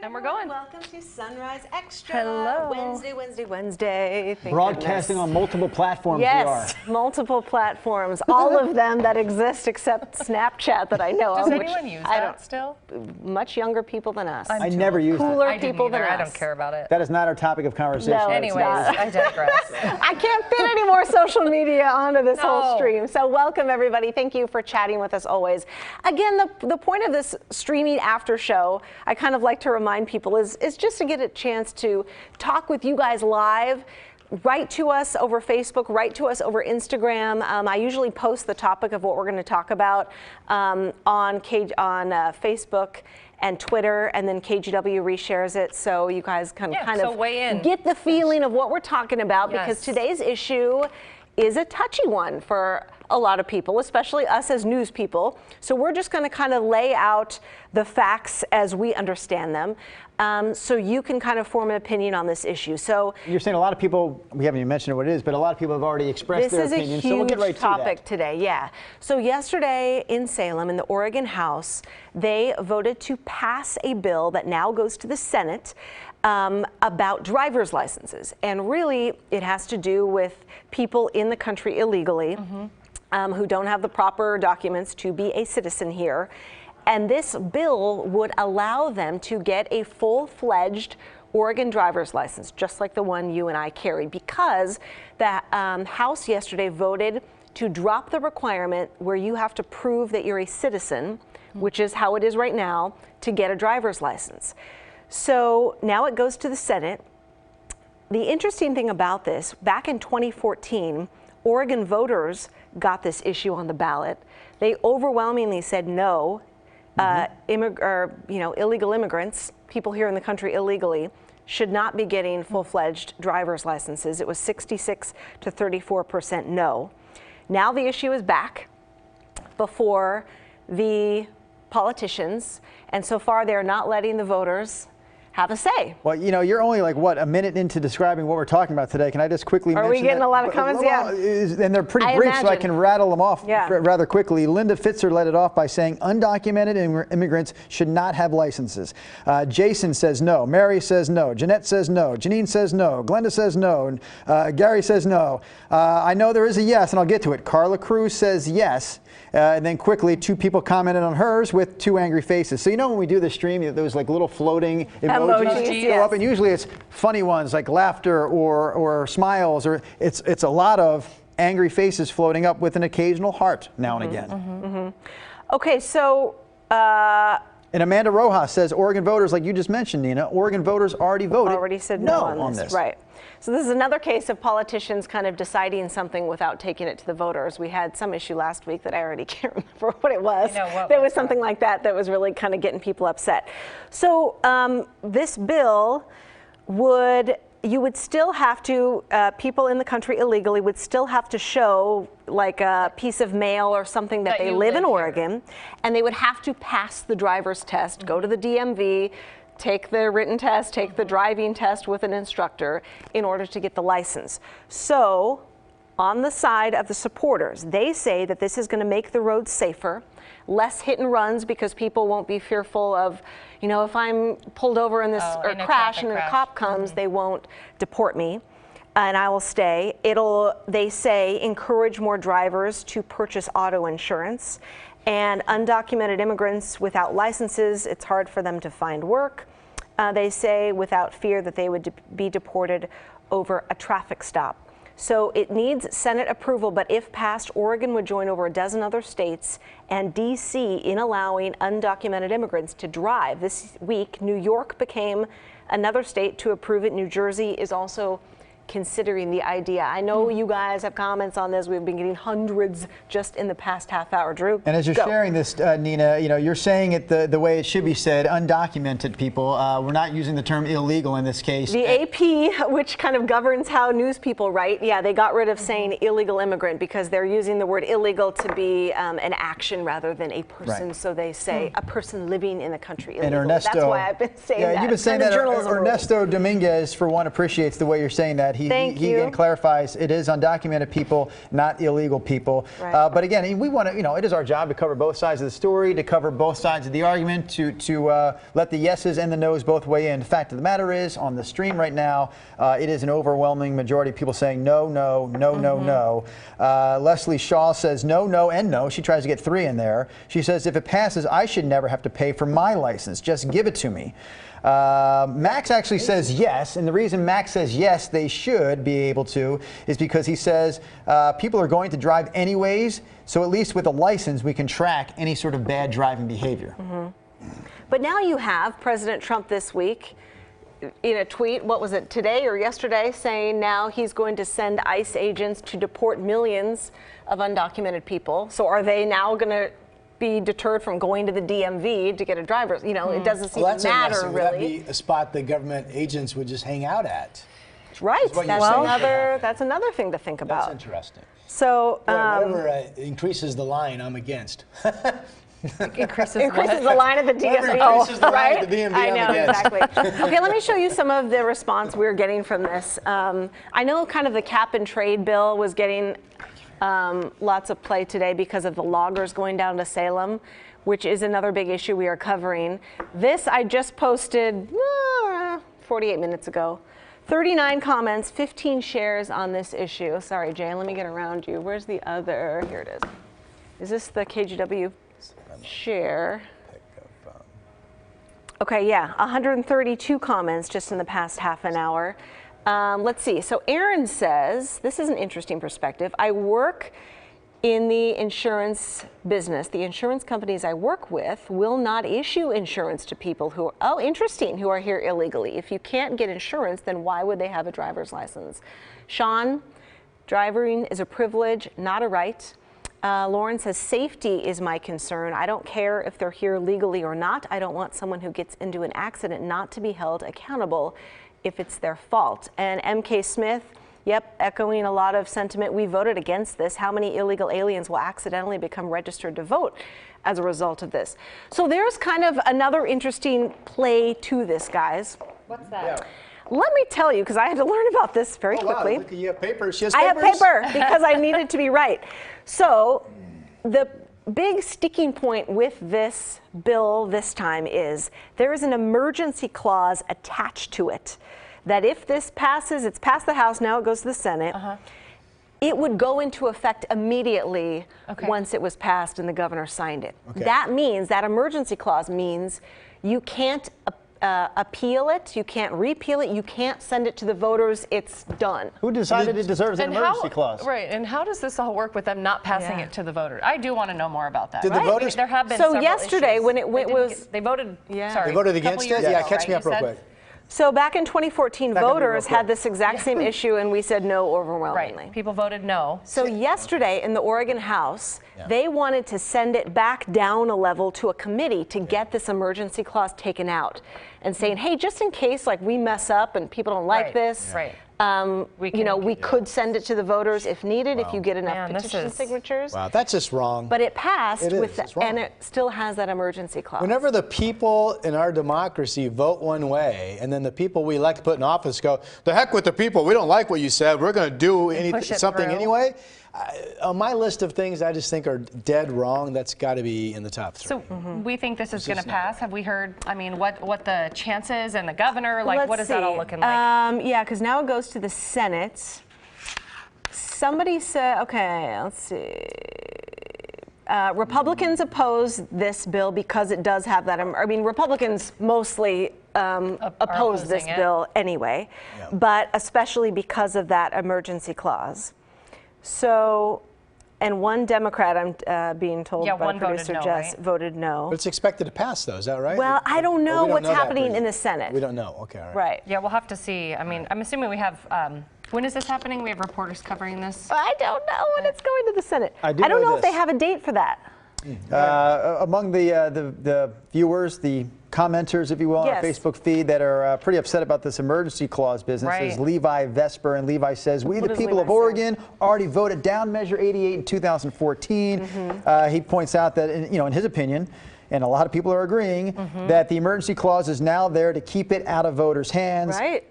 And we're going. Welcome to Sunrise Extra. Hello. Wednesday. Broadcasting on multiple platforms. Yes, multiple platforms. All of them that exist except Snapchat that I know Does of. anyone use that still? Much younger people than us. I never used it. Cooler people than us. I don't care about it. That is not our topic of conversation. No, Anyways, I digress. I can't fit any more social media onto this whole stream. So welcome everybody. Thank you for chatting with us always. Again, the point of this streaming after show, I kind of like to remind people is just to get a chance to talk with you guys live. Write to us over Facebook, write to us over Instagram. I usually post the topic of what we're going to talk about on Facebook and Twitter, and then KGW reshares it, so you guys can kind of weigh in. Get the feeling of what we're talking about, because today's issue is a touchy one for a lot of people, especially us as news people. So we're just going to kind of lay out the facts as we understand them, so you can kind of form an opinion on this issue. So you're saying a lot of people, we haven't even mentioned what it is, but a lot of people have already expressed their opinion. This is a huge right topic today, yeah. So yesterday in Salem, in the Oregon House, they voted to pass a bill that now goes to the Senate about driver's licenses. And really, it has to do with people in the country illegally who don't have the proper documents to be a citizen here. And this bill would allow them to get a full-fledged Oregon driver's license, just like the one you and I carry, because the House yesterday voted to drop the requirement where you have to prove that you're a citizen, which is how it is right now, to get a driver's license. So now it goes to the Senate. The interesting thing about this, back in 2014, Oregon voters got this issue on the ballot. They overwhelmingly said no. Illegal immigrants, people here in the country illegally, should not be getting full-fledged driver's licenses. It was 66 to 34% no. Now the issue is back before the politicians, and so far they're not letting the voters have a say. Well, you know, you're only like, what, a minute into describing what we're talking about today. Can I just quickly mention Are we getting that? a lot of comments? Well, and they're pretty brief, so I can rattle them off rather quickly. Linda Fitzer led it off by saying undocumented immigrants should not have licenses. Jason says no. Mary says no. Jeanette says no. Janine says no. Glenda says no. Gary says no. I know there is a yes, and I'll get to it. Carla Cruz says yes. And then quickly, two people commented on hers with two angry faces. So you know when we do the stream, those like little floating emojis go up, and usually it's funny ones like laughter or smiles, or it's a lot of angry faces floating up with an occasional heart now and again. Okay, so and Amanda Rojas says Oregon voters, like you just mentioned, Nina, Oregon voters already voted. Already said no on this. Right. So this is another case of politicians kind of deciding something without taking it to the voters. We had some issue last week that I already can't remember what it was. There was something like that was really kind of getting people upset. So this bill you would still have to, people in the country illegally would still have to show like a piece of mail or something that they live in Oregon, and they would have to pass the driver's test, go to the DMV, take the written test, take the driving test with an instructor in order to get the license. So on the side of the supporters, they say that this is going to make the roads safer, less hit and runs, because people won't be fearful of, you know, if I'm pulled over in this or crash and a cop comes, they won't deport me and I will stay. They say, encourage more drivers to purchase auto insurance. And undocumented immigrants without licenses, it's hard for them to find work. They say without fear that they would be deported over a traffic stop. So it needs Senate approval, but if passed, Oregon would join over a dozen other states and D.C. in allowing undocumented immigrants to drive. This week, New York became another state to approve it. New Jersey is also considering the idea. I know you guys have comments on this. We've been getting hundreds just in the past half hour. Drew, and as you're sharing this, Nina, you know, you're saying it the way it should be said, undocumented people. We're not using the term illegal in this case. The AP, which kind of governs how news people write, they got rid of saying illegal immigrant because they're using the word illegal to be an action rather than a person. So they say a person living in the country illegal. And Ernesto, that's why I've been saying that. You've been saying that. Ernesto Dominguez, for one, appreciates the way you're saying that. that. He again clarifies it is undocumented people, not illegal people. Right. But again, we want to, it is our job to cover both sides of the story, to cover both sides of the argument, to let the yeses and the nos both weigh in. The fact of the matter is, on the stream right now, it is an overwhelming majority of people saying no, no, no, no, no. Leslie Shaw says no, no, and no. She tries to get 3 in there. She says, if it passes, I should never have to pay for my license. Just give it to me. Max actually says yes, and the reason Max says yes, they should be able to, is because he says people are going to drive anyways, so at least with a license we can track any sort of bad driving behavior. But now you have President Trump this week in a tweet, what was it, today or yesterday, saying now he's going to send ICE agents to deport millions of undocumented people. So are they now going to be deterred from going to the DMV to get a driver's? It doesn't seem to matter, really. Would that be a spot the government agents would just hang out at? Right. That's another thing to think about. That's interesting. So whatever increases the line, I'm against. Increases the line at the DMV. Increases the line at the DMV. I know, exactly. Okay, let me show you some of the response we're getting from this. I know kind of the cap and trade bill was getting lots of play today because of the loggers going down to Salem, which is another big issue we are covering. This I just posted 48 minutes ago. 39 comments, 15 shares on this issue. Sorry, Jay, let me get around you. Where's the other? Here it is. Is this the KGW share? Okay, yeah, 132 comments just in the past half an hour. Let's see. So Aaron says, this is an interesting perspective. I work in the insurance business. The insurance companies I work with will not issue insurance to people who are here illegally. If you can't get insurance, then why would they have a driver's license? Sean, driving is a privilege, not a right. Lauren says, safety is my concern. I don't care if they're here legally or not. I don't want someone who gets into an accident not to be held accountable if it's their fault. And MK Smith, yep, echoing a lot of sentiment. We voted against this. How many illegal aliens will accidentally become registered to vote as a result of this? So there's kind of another interesting play to this, guys. What's that? Yeah. Let me tell you, because I had to learn about this very quickly. Wow, you have papers. She has I have papers? paper because I needed to be right. So the big sticking point with this bill this time is there is an emergency clause attached to it that if this passes, it's passed the House, now it goes to the Senate, it would go into effect immediately once it was passed and the governor signed it. That means, that emergency clause means you can't appeal it, you can't repeal it, you can't send it to the voters, it's done. Who decided it deserves an emergency clause? Right, and how does this all work with them not passing it to the voters? I do want to know more about that. Did the voters? There have been So several yesterday issues. when it was... They voted, sorry. They voted against it? Yeah, catch me up real quick. So back in 2014, voters had this exact same issue, and we said no overwhelmingly. Right. People voted no. So yesterday in the Oregon House, they wanted to send it back down a level to a committee to get this emergency clause taken out, and saying, hey, just in case like we mess up and people don't like this, we could send it to the voters if needed, if you get enough petition signatures. Wow, that's just wrong. But it passed and it still has that emergency clause. Whenever the people in our democracy vote one way, and then the people we elect to put in office go, the heck with the people, we don't like what you said, we're going to do something anyway. On my list of things I just think are dead wrong, that's got to be in the top 3. So we think this is going to pass. Have we heard, I mean, what the chances and the governor, like what is that all looking like? Yeah, because now it goes to the Senate. Somebody said, okay, let's see. Republicans oppose this bill because it does have that. I mean, Republicans mostly oppose this bill anyway, but especially because of that emergency clause. So, and one Democrat, I'm being told by producer Jess, voted no. But it's expected to pass, though. Is that right? Well, I don't know what's happening in the Senate. We don't know. Okay, all right. Right. Yeah, we'll have to see. I mean, I'm assuming we have. When is this happening? We have reporters covering this. I don't know when it's going to the Senate. I don't know if they have a date for that. Among the viewers, the commenters, if you will, on our Facebook feed that are pretty upset about this emergency clause business is Levi Vesper. And Levi says, we, the people of Oregon, already voted down Measure 88 in 2014. He points out that, in his opinion, and a lot of people are agreeing, that the emergency clause is now there to keep it out of voters' hands. Right.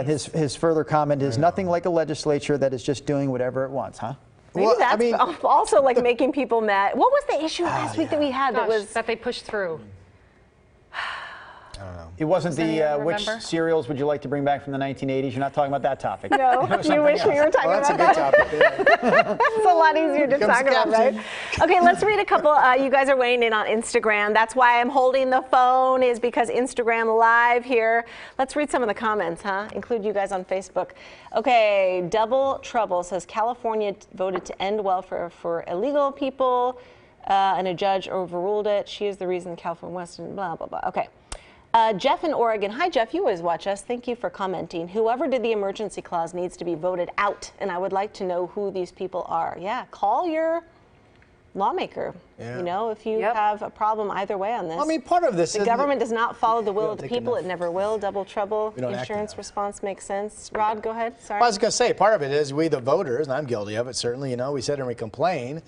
His further comment is nothing like a legislature that is just doing whatever it wants, huh? Maybe that's also like making people mad. What was the issue last week that we had that they pushed through? I don't know. It wasn't the which cereals would you like to bring back from the 1980s? You're not talking about that topic. No, you wish we were talking about that. That's a good topic. Yeah. It's a lot easier to talk about, right? Okay, let's read a couple. You guys are weighing in on Instagram. That's why I'm holding the phone, is because Instagram Live here. Let's read some of the comments, huh? Include you guys on Facebook. Okay, Double Trouble says California voted to end welfare for illegal people, and a judge overruled it. She is the reason California Western, blah, blah, blah. Okay. Jeff in Oregon. Hi, Jeff. You always watch us. Thank you for commenting. Whoever did the emergency clause needs to be voted out, and I would like to know who these people are. Yeah, call your lawmaker. Yeah. You know, if you have a problem either way on this. I mean, part of this the government does not follow the will of the people. It never will. Double trouble. Insurance response makes sense. Rod, go ahead. Sorry. Well, I was going to say, part of it is we, the voters, and I'm guilty of it, certainly. You know, we sit and we complain,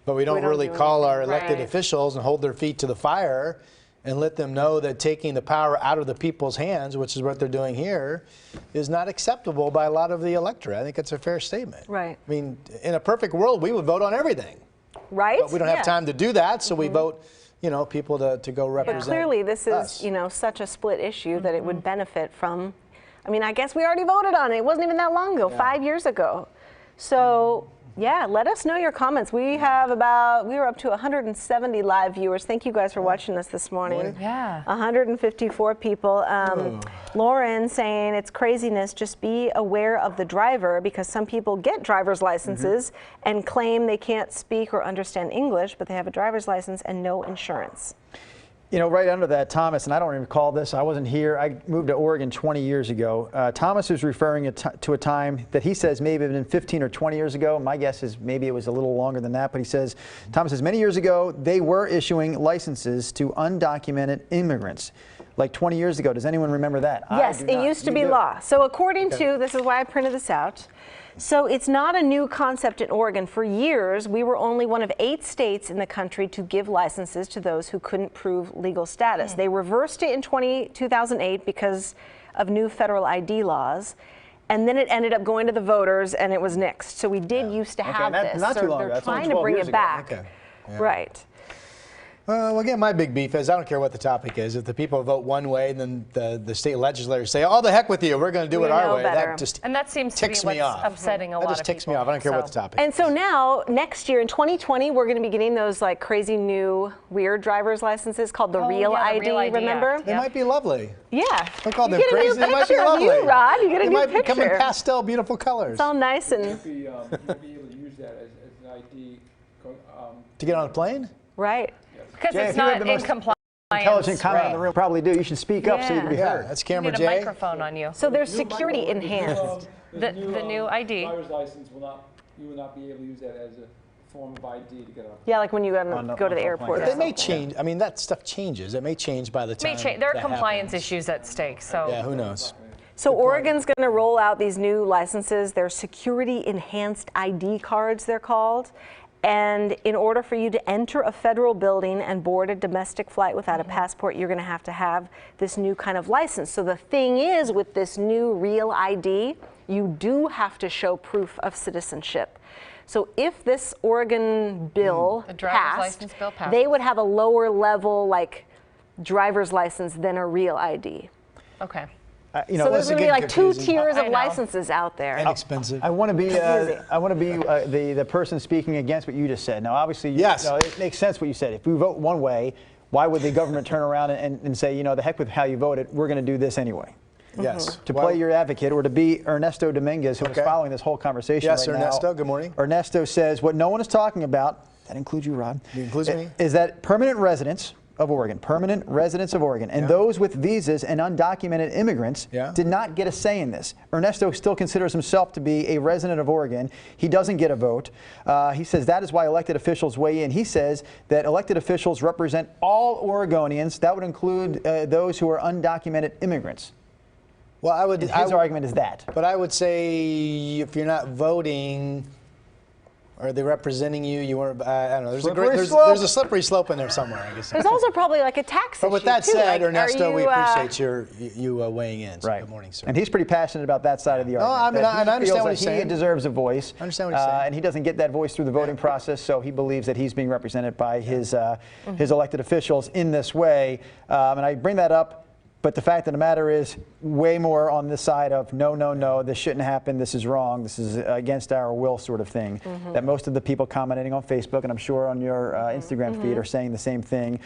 but we don't really call our elected officials and hold their feet to the fire and let them know that taking the power out of the people's hands, which is what they're doing here, is not acceptable by a lot of the electorate. I think it's a fair statement. Right. I mean, in a perfect world, we would vote on everything. Right. But we don't have time to do that, so we vote, you know, people to go represent. But clearly, this is, you know, such a split issue that it would benefit from. I mean, I guess we already voted on it. It wasn't even that long ago, 5 years ago. So. Yeah, let us know your comments. We were up to 170 live viewers. Thank you guys for watching us this morning. Yeah. 154 people. Lauren saying it's craziness. Just be aware of the driver, because some people get driver's licenses and claim they can't speak or understand English, but they have a driver's license and no insurance. You know, right under that, Thomas, and I don't recall this, I wasn't here, I moved to Oregon 20 years ago. Thomas is referring to a time that he says maybe it had been 15 or 20 years ago. My guess is maybe it was a little longer than that, but he says, Thomas says, many years ago, they were issuing licenses to undocumented immigrants. Like 20 years ago. Does anyone remember that? Yes, it used to be law. So according to, this is why I printed this out. So it's not a new concept in Oregon. For years, we were only one of 8 states in the country to give licenses to those who couldn't prove legal status. They reversed it in 2008 because of new federal ID laws. And then it ended up going to the voters, and it was nixed. So we did used to have this. Not too long ago. They're trying to bring it back. Right. Well, again, my big beef is I don't care what the topic is. If the people vote one way, then the state legislators say, "Oh, the heck with you, we're going to do it our way." That just seems to be what's upsetting a lot of people. That just ticks me off. I don't care what the topic is. And so now, next year in 2020, we're going to be getting those like crazy new weird driver's licenses called the Real ID. Remember? They might be lovely. Yeah. Look, all them crazy. They might be lovely. You, Rod. You get a they new might picture. Come in pastel, beautiful colors. It's all nice and. You'll be able to use that as an ID. To get on a plane? Right. Because it's not in compliance. Intelligent comment in the room probably do. You should speak up so you can be heard. That's camera J. J. A microphone on you. So there's security enhanced. The new ID. Driver's license you will not be able to use that as a form of ID to get on. Yeah, like when you go to the airport. But they may change. I mean, that stuff changes. It may change by the time. There are compliance issues at stake. So yeah, who knows? So Oregon's going to roll out these new licenses. They're security enhanced ID cards, they're called. And in order for you to enter a federal building and board a domestic flight without a passport, you're going to have this new kind of license. So the thing is, with this new Real ID, you do have to show proof of citizenship. So if this Oregon bill passed, they would have a lower level like driver's license than a Real ID. Okay. So there's going to be like 2 tiers of licenses out there. Inexpensive. I want to be the person speaking against what you just said. Now, obviously, it makes sense what you said. If we vote one way, why would the government turn around and say, you know, the heck with how you voted, we're going to do this anyway? Yes. To play your advocate, or to be Ernesto Dominguez, who is following this whole conversation right now. Yes, Ernesto, good morning. Ernesto says what no one is talking about, that includes you, Rod, includes me, is that permanent residents of Oregon, and those with visas and undocumented immigrants did not get a say in this. Ernesto still considers himself to be a resident of Oregon. He doesn't get a vote. He says that is why elected officials weigh in. He says that elected officials represent all Oregonians. That would include those who are undocumented immigrants. Well, his argument is that. But I would say if you're not voting Are they representing you? You weren't. I don't know. There's Slippery a slippery slope in there somewhere, I guess. There's also probably like a tax issue. But with that too. said, Like, Ernesto, we appreciate you weighing in. So right. Good morning, sir. And he's pretty passionate about that side of the argument. No, I understand what he's saying. He deserves a voice. I understand what he's saying. And he doesn't get that voice through the voting process, so he believes that he's being represented by his elected officials in this way. And I bring that up. But the fact of the matter is way more on this side of no, this shouldn't happen, this is wrong, this is against our will sort of thing, that most of the people commenting on Facebook, and I'm sure on your Instagram feed, are saying the same thing.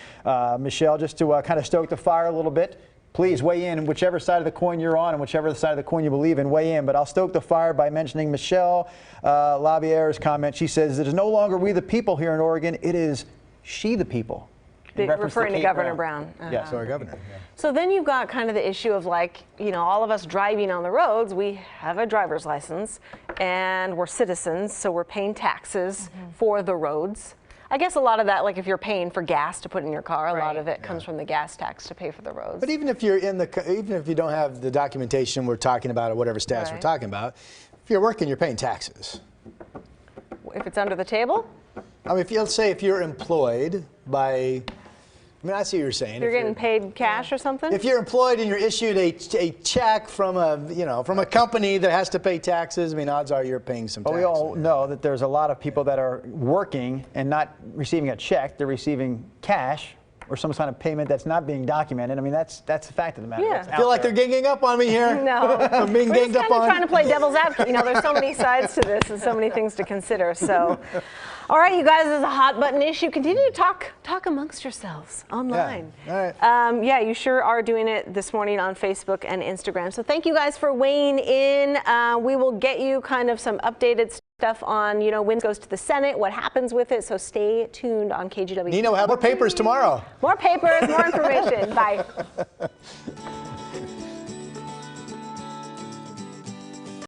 Michelle, just to kind of stoke the fire a little bit, please weigh in whichever side of the coin you're on and whichever side of the coin you believe in, weigh in. But I'll stoke the fire by mentioning Michelle Laviere's comment. She says, it is no longer we the people here in Oregon, it is she the people. Referring to Governor Brown. Yes, So our governor. Yeah. So then you've got kind of the issue of like, all of us driving on the roads, we have a driver's license and we're citizens, so we're paying taxes for the roads. I guess a lot of that, like if you're paying for gas to put in your car, a lot of it comes from the gas tax to pay for the roads. But even if you're even if you don't have the documentation we're talking about or whatever stats we're talking about, if you're working, you're paying taxes. If it's under the table? I mean, let's say if you're employed by, I see what you're saying. You're getting paid cash or something? If you're employed and you're issued a check from a company that has to pay taxes, odds are you're paying some taxes. Well, we all know that there's a lot of people that are working and not receiving a check, they're receiving cash or some kind of payment that's not being documented. That's the fact of the matter. Yeah. I feel like they're ganging up on me here. No. I'm being ganged up on. We're just kind of trying to play devil's advocate. There's so many sides to this and so many things to consider. So, all right, you guys, this is a hot button issue. Continue to talk amongst yourselves online. Yeah. All right. You sure are doing it this morning on Facebook and Instagram. So thank you guys for weighing in. We will get you kind of some updated stuff on, when it goes to the Senate, what happens with it. So stay tuned on KGW. Nina, we'll have more papers tomorrow. More papers, more information. Bye.